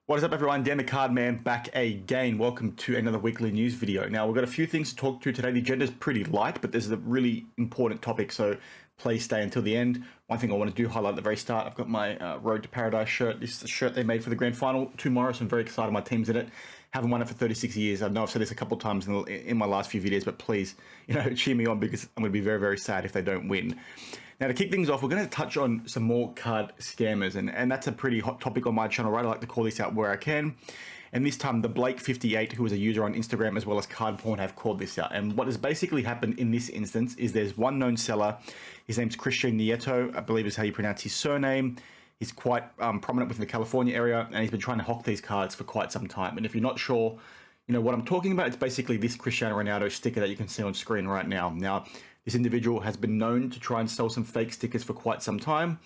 What is up, everyone? Dan the Card Man back again. Welcome to another weekly news video. Now, we've got a few things to talk to today. The agenda is pretty light, but this is a really important topic, so please stay until the end. One thing I want to do highlight at the very start, I've got my Road to Paradise shirt. This is the shirt they made for the grand final tomorrow, so I'm very excited. My team's in it. Haven't won it for 36 years. I know I've said this a couple of times in my last few videos, but please, cheer me on because I'm going to be very, very sad if they don't win. Now, to kick things off, we're going to touch on some more card scammers, and that's a pretty hot topic on my channel, right? I like to call this out where I can. And this time, the Blake58, who is a user on Instagram as well as Card Porn, have called this out. And what has basically happened in this instance is there's one known seller. His name's Christian Nieto, I believe is how you pronounce his surname. He's quite prominent within the California area, and he's been trying to hawk these cards for quite some time. And if you're not sure, what I'm talking about, it's basically this Cristiano Ronaldo sticker that you can see on screen right now. Now, this individual has been known to try and sell some fake stickers for quite some time,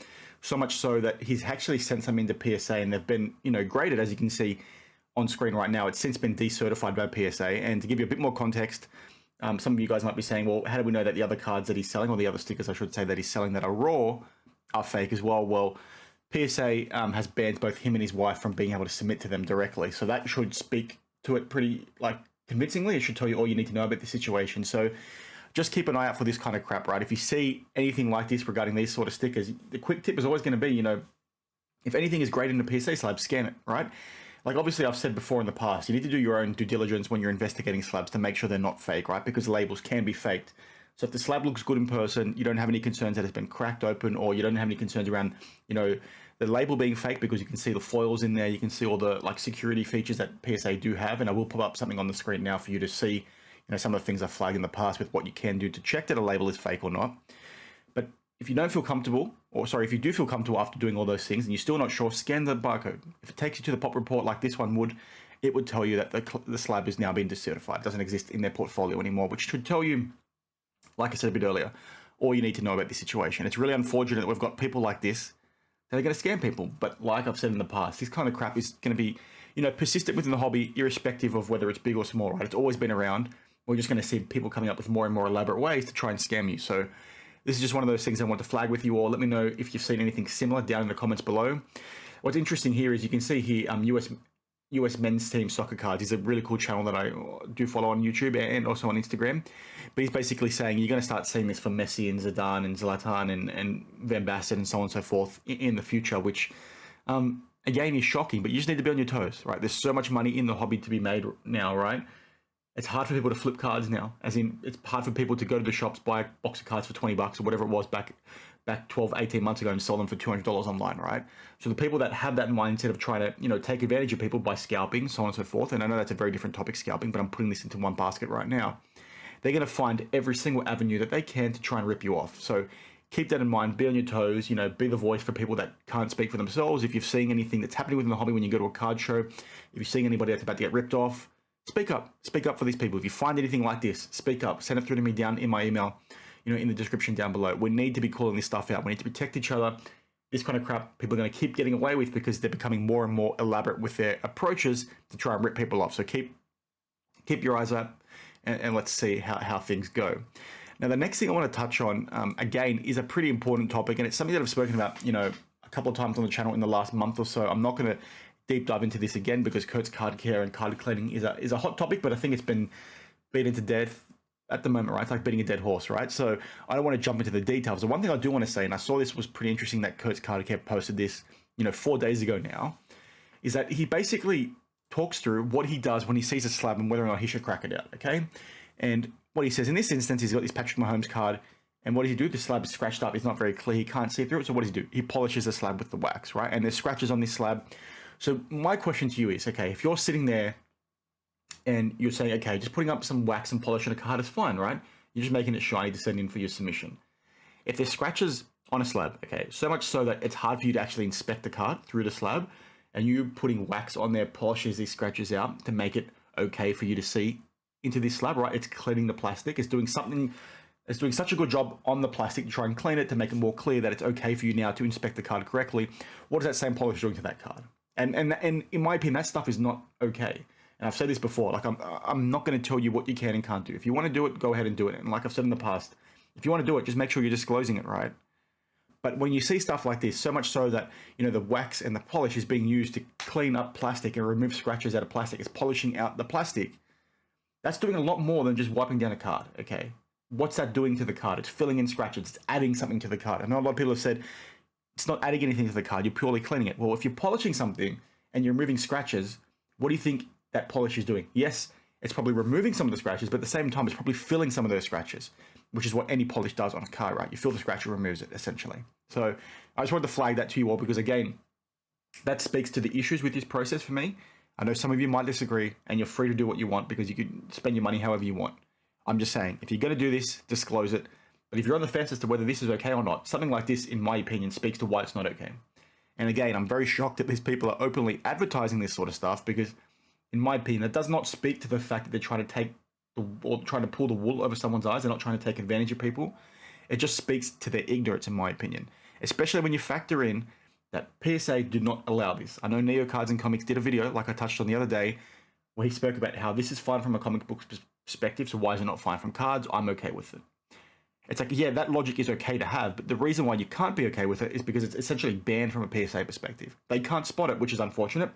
so much so that he's actually sent some into PSA, and they've been, graded, as you can see on screen right now. It's since been decertified by PSA. And to give you a bit more context, some of you guys might be saying, well, how do we know that the other cards that he's selling, or the other stickers, I should say, that he's selling that are raw, are fake as well? Well, PSA has banned both him and his wife from being able to submit to them directly. So that should speak to it pretty, convincingly. It should tell you all you need to know about the situation. So just keep an eye out for this kind of crap, right? If you see anything like this regarding these sort of stickers, the quick tip is always going to be, if anything is graded in a PSA slab, scan it, right? Obviously, I've said before in the past, you need to do your own due diligence when you're investigating slabs to make sure they're not fake, right? Because labels can be faked. So if the slab looks good in person, you don't have any concerns that it's been cracked open, or you don't have any concerns around, the label being fake, because you can see the foils in there. You can see all the security features that PSA do have. And I will pop up something on the screen now for you to see, some of the things I've flagged in the past with what you can do to check that a label is fake or not. But if you don't feel comfortable, if you do feel comfortable after doing all those things and you're still not sure, scan the barcode. If it takes you to the pop report like this one would, it would tell you that the slab is now being decertified. It doesn't exist in their portfolio anymore, which should tell you, like I said a bit earlier, all you need to know about this situation. It's really unfortunate that we've got people like this that are going to scam people. But like I've said in the past, this kind of crap is going to be, persistent within the hobby, irrespective of whether it's big or small, right? It's always been around. We're just going to see people coming up with more and more elaborate ways to try and scam you. So this is just one of those things I want to flag with you all. Let me know if you've seen anything similar down in the comments below. What's interesting here is you can see here US men's team soccer cards. He's a really cool channel that I do follow on YouTube and also on Instagram. But he's basically saying you're going to start seeing this for Messi and Zidane and Zlatan and Van Basten and so on and so forth in the future, which again is shocking, but you just need to be on your toes, right? There's so much money in the hobby to be made now, right? It's hard for people to flip cards now, as in it's hard for people to go to the shops, buy a box of cards for 20 bucks or whatever it was back 12, 18 months ago and sell them for $200 online, right? So the people that have that mindset of trying to, take advantage of people by scalping, so on and so forth, and I know that's a very different topic, scalping, but I'm putting this into one basket right now. They're going to find every single avenue that they can to try and rip you off. So keep that in mind, be on your toes, be the voice for people that can't speak for themselves. If you're seeing anything that's happening within the hobby when you go to a card show, if you're seeing anybody that's about to get ripped off, speak up for these people. If you find anything like this, speak up, send it through to me down in my email, in the description down below. We need to be calling this stuff out. We need to protect each other. This kind of crap people are going to keep getting away with because they're becoming more and more elaborate with their approaches to try and rip people off. So keep your eyes up and let's see how things go. Now, the next thing I want to touch on, again, is a pretty important topic, and it's something that I've spoken about, a couple of times on the channel in the last month or so. I'm not going to deep dive into this again because Kurt's card care and card cleaning is a hot topic, but I think it's been beaten to death at the moment, right? It's like beating a dead horse, right? So I don't want to jump into the details. The one thing I do want to say, and I saw this was pretty interesting that Kurt's card care posted this, 4 days ago now, is that he basically talks through what he does when he sees a slab and whether or not he should crack it out, okay? And what he says in this instance, he's got this Patrick Mahomes card, and what does he do? The slab is scratched up. It's not very clear. He can't see through it. So what does he do? He polishes the slab with the wax, right? And there's scratches on this slab. So my question to you is, okay, if you're sitting there and you're saying, okay, just putting up some wax and polish on a card is fine, right? You're just making it shiny to send in for your submission. If there's scratches on a slab, okay, so much so that it's hard for you to actually inspect the card through the slab, and you putting wax on there polishes these scratches out to make it okay for you to see into this slab, right? It's cleaning the plastic. It's doing such a good job on the plastic to try and clean it to make it more clear that it's okay for you now to inspect the card correctly. What is that same polish doing to that card? And in my opinion, that stuff is not okay. And I've said this before, I'm not going to tell you what you can and can't do. If you want to do it, go ahead and do it. And like I've said in the past, if you want to do it, just make sure you're disclosing it, right? But when you see stuff like this, so much so that, the wax and the polish is being used to clean up plastic and remove scratches out of plastic, it's polishing out the plastic. That's doing a lot more than just wiping down a card, okay? What's that doing to the card? It's filling in scratches. It's adding something to the card. I know a lot of people have said, it's not adding anything to the card. You're purely cleaning it. Well, if you're polishing something and you're removing scratches, what do you think that polish is doing? Yes, it's probably removing some of the scratches, but at the same time, it's probably filling some of those scratches, which is what any polish does on a car, right? You fill the scratch, it removes it, essentially. So I just wanted to flag that to you all because, again, that speaks to the issues with this process for me. I know some of you might disagree, and you're free to do what you want because you can spend your money however you want. I'm just saying, if you're going to do this, disclose it. But if you're on the fence as to whether this is okay or not, something like this, in my opinion, speaks to why it's not okay. And again, I'm very shocked that these people are openly advertising this sort of stuff because, in my opinion, that does not speak to the fact that they're trying to pull the wool over someone's eyes. They're not trying to take advantage of people. It just speaks to their ignorance, in my opinion, especially when you factor in that PSA did not allow this. I know Neo Cards and Comics did a video, like I touched on the other day, where he spoke about how this is fine from a comic book perspective, so why is it not fine from cards? I'm okay with it. It's like, yeah, that logic is okay to have, but the reason why you can't be okay with it is because it's essentially banned from a PSA perspective. They can't spot it, which is unfortunate,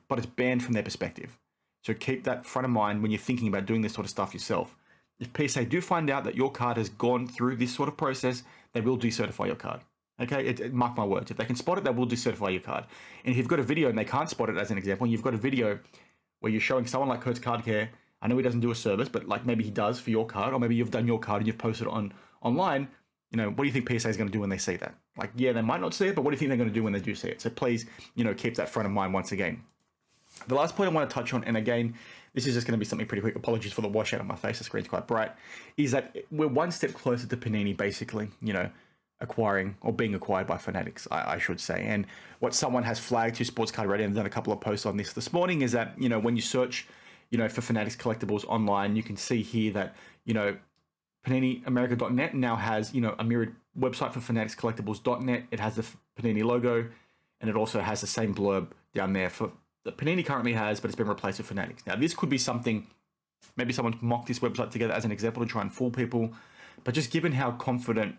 but it's banned from their perspective. So keep that front of mind when you're thinking about doing this sort of stuff yourself. If PSA do find out that your card has gone through this sort of process, they will decertify your card. Okay, mark my words. If they can spot it, they will decertify your card. And if you've got a video and they can't spot it, as an example, and you've got a video where you're showing someone like Kurt's Card Care, I know he doesn't do a service, but like maybe he does for your card, or maybe you've done your card and you've posted it online, what do you think PSA is going to do when they see that? Like, yeah, they might not see it, but what do you think they're going to do when they do see it? So please, keep that front of mind once again. The last point I want to touch on, and again, this is just going to be something pretty quick, apologies for the washout on my face, the screen's quite bright, is that we're one step closer to Panini basically, acquiring or being acquired by Fanatics, I should say. And what someone has flagged to Sports Card Radio and done a couple of posts on this morning is that, when you search, for Fanatics collectibles online, you can see here that, PaniniAmerica.net now has, a mirrored website for FanaticsCollectibles.net. It has the Panini logo, and it also has the same blurb down there for that Panini currently has, but it's been replaced with Fanatics. Now, this could be something, maybe someone's mocked this website together as an example to try and fool people, but just given how confident,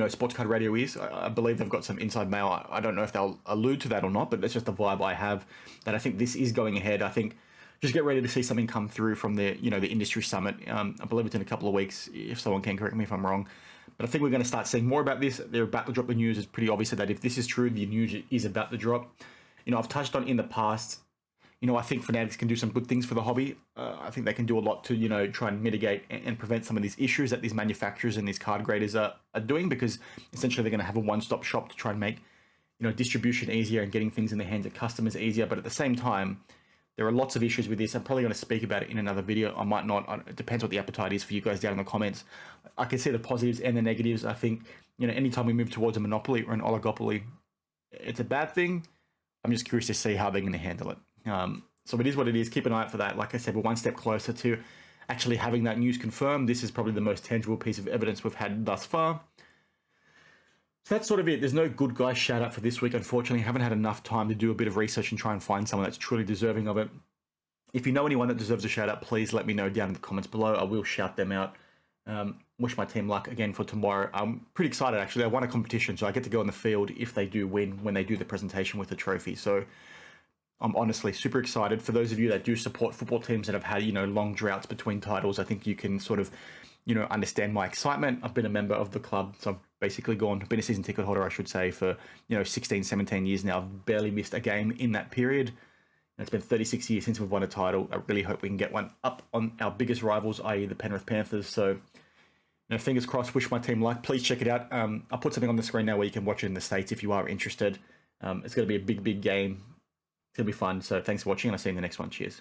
Sports Card Radio is, I believe they've got some inside mail. I don't know if they'll allude to that or not, but that's just the vibe I have, that I think this is going ahead. I think just get ready to see something come through from the industry summit. I believe it's in a couple of weeks, if someone can correct me if I'm wrong. But I think we're going to start seeing more about this. They're about to drop the news. It's pretty obvious that if this is true, the news is about to drop. I've touched on in the past, I think Fanatics can do some good things for the hobby. I think they can do a lot to, try and mitigate and prevent some of these issues that these manufacturers and these card graders are doing, because essentially they're going to have a one-stop shop to try and make, distribution easier and getting things in the hands of customers easier. But at the same time, there are lots of issues with this. I'm probably going to speak about it in another video. I might not. It depends what the appetite is for you guys down in the comments. I can see the positives and the negatives. I think, anytime we move towards a monopoly or an oligopoly, it's a bad thing. I'm just curious to see how they're going to handle it. So it is what it is. Keep an eye out for that. Like I said, we're one step closer to actually having that news confirmed. This is probably the most tangible piece of evidence we've had thus far. So that's sort of it. There's no good guy shout out for this week, unfortunately. I haven't had enough time to do a bit of research and try and find someone that's truly deserving of it. If you know anyone that deserves a shout out, please let me know down in the comments below. I will shout them out. Wish my team luck again for tomorrow. I'm pretty excited, actually. I won a competition, so I get to go in the field if they do win when they do the presentation with the trophy. So I'm honestly super excited. For those of you that do support football teams that have had, long droughts between titles, I think you can sort of, understand my excitement. I've been a member of the club, so I've basically been a season ticket holder, I should say, for, 16, 17 years now. I've barely missed a game in that period. And it's been 36 years since we've won a title. I really hope we can get one up on our biggest rivals, i.e. the Penrith Panthers. So, fingers crossed, wish my team luck. Please check it out. I'll put something on the screen now where you can watch it in the States if you are interested. It's going to be a big, big game. It's going to be fun. So thanks for watching, and I'll see you in the next one. Cheers.